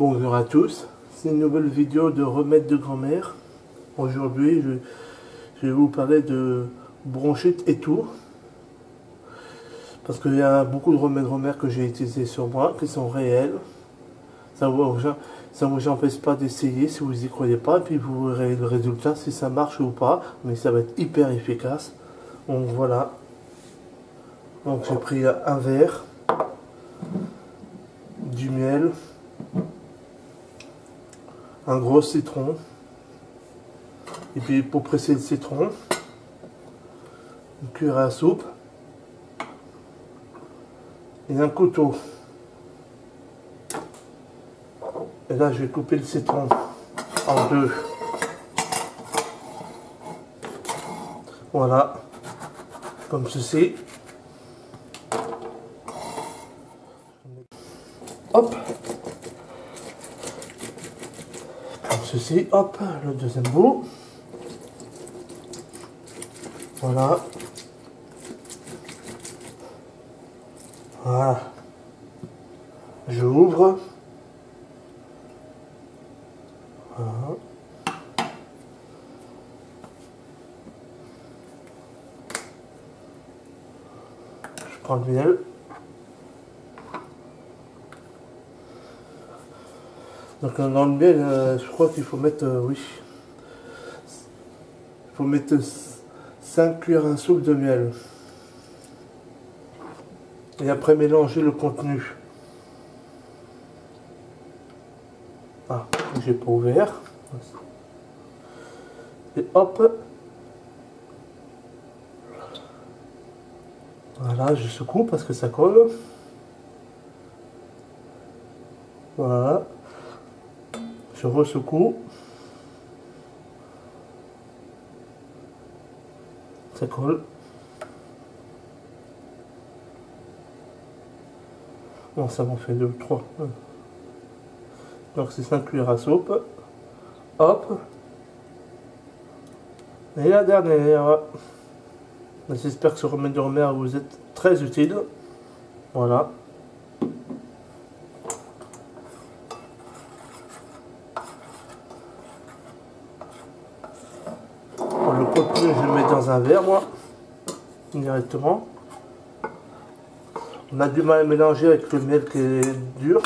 Bonjour à tous, c'est une nouvelle vidéo de remède de grand-mère. Aujourd'hui, je vais vous parler de bronchite et tout. Parce qu'il y a beaucoup de remèdes de grand-mère que j'ai utilisés sur moi, qui sont réels. Ça vous empêche pas d'essayer si vous n'y croyez pas. Et puis vous verrez le résultat, si ça marche ou pas. Mais ça va être hyper efficace. Donc voilà. Donc j'ai pris un verre, du miel, un gros citron, et puis pour presser le citron, une cuillère à soupe et un couteau. Et là je vais couper le citron en deux. Voilà, comme ceci. Hop, comme ceci. Hop, le deuxième bout. Voilà. Voilà. Je ouvre. Voilà. Je prends le miel. Donc dans le miel, je crois qu'il faut mettre, oui, il faut mettre 5 cuillères à soupe de miel. Et après mélanger le contenu. Ah, j'ai pas ouvert. Et hop. Voilà, je secoue parce que ça colle. Voilà. Je resecoue. Ça colle. Bon, ça m'en fait 2 ou 3. Donc c'est 5 cuillères à soupe. Hop. Et la dernière. J'espère que ce remède de grand-mère vous est très utile. Voilà. Pour le contenu, je le mets dans un verre, moi. Directement. On a du mal à mélanger avec le miel qui est dur.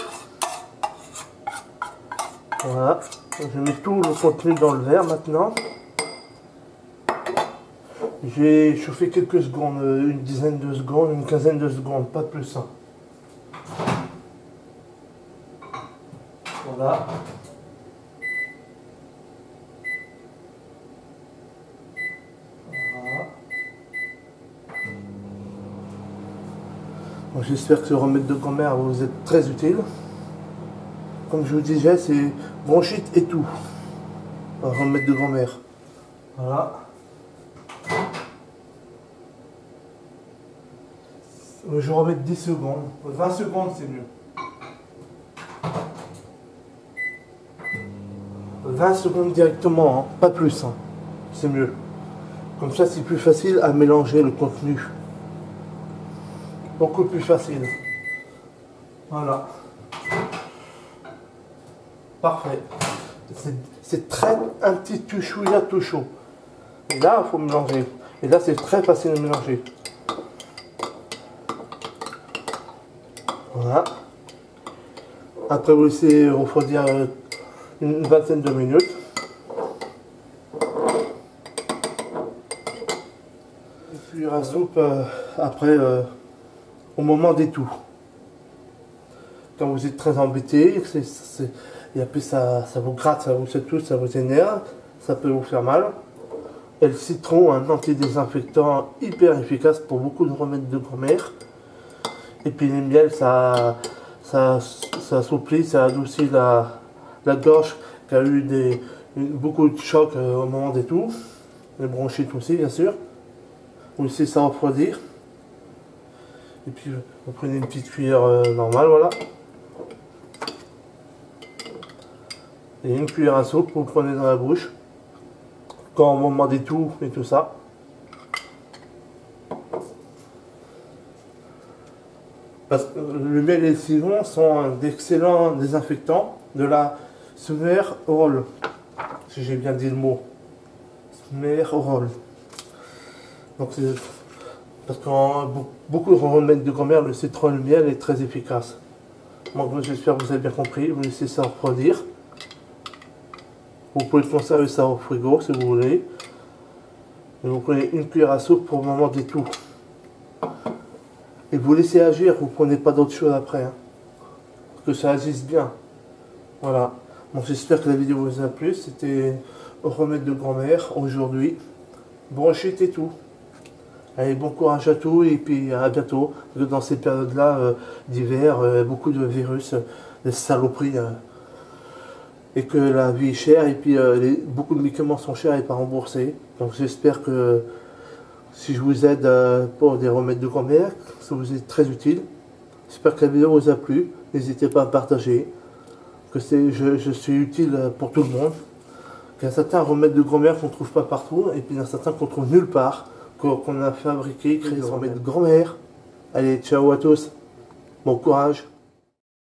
Voilà. Je mets tout le contenu dans le verre maintenant. J'ai chauffé quelques secondes, une dizaine de secondes, une quinzaine de secondes, pas plus. Hein. Voilà. J'espère que ce remède de grand-mère vous est très utile. Comme je vous disais, c'est bronchite et tout. Un remède de grand-mère. Voilà. Je vais remettre 10 secondes. 20 secondes, c'est mieux. 20 secondes directement, hein. Pas plus. Hein. C'est mieux. Comme ça, c'est plus facile à mélanger le contenu. Beaucoup plus facile. Voilà. Parfait. C'est très un petit touchouilla tout chaud. Et là, il faut mélanger. Et là, c'est très facile à mélanger. Voilà. Après, vous laissez refroidir une vingtaine de minutes. Une cuillère à soupe après, au moment des toux. Quand vous êtes très embêté, et après ça vous gratte, ça vous secousse, ça vous énerve, ça peut vous faire mal. Et le citron, un antidésinfectant hyper efficace pour beaucoup de remèdes de grand-mère. Et puis le miel, ça assouplit, ça adoucit la gorge qui a eu beaucoup de chocs au moment des toux. Les bronchites aussi, bien sûr. Vous laissez ça refroidir. Et puis vous prenez une petite cuillère normale, voilà. Et une cuillère à soupe, vous prenez dans la bouche. Quand au moment des toux et tout ça. Parce que le miel et le citron sont d'excellents désinfectants de la Summer-Roll. Si j'ai bien dit le mot. Summer-Roll. Donc c'est parce qu'en beaucoup de remèdes de grand-mère, le citron et le miel est très efficace. Donc j'espère que vous avez bien compris. Vous laissez ça refroidir. Vous pouvez conserver ça au frigo si vous voulez. Et vous prenez une cuillère à soupe pour le moment des toux. Et vous laissez agir, vous ne prenez pas d'autre chose après. Hein. Que ça agisse bien. Voilà. Donc j'espère que la vidéo vous a plu. C'était au remède de grand-mère aujourd'hui. Bon chute et tout. Allez, bon courage à tous et puis à bientôt. Dans ces périodes-là d'hiver, beaucoup de virus, des saloperies. Et que la vie est chère et puis beaucoup de médicaments sont chers et pas remboursés. Donc j'espère que si je vous aide pour des remèdes de grand-mère, ça vous est très utile. J'espère que la vidéo vous a plu. N'hésitez pas à partager. Que je suis utile pour tout le monde. Qu'il y a certains remèdes de grand-mère qu'on ne trouve pas partout et puis il y en a certains qu'on trouve nulle part. Qu'on a fabriqué, créé des remèdes de grand-mère. Allez, ciao à tous. Bon courage.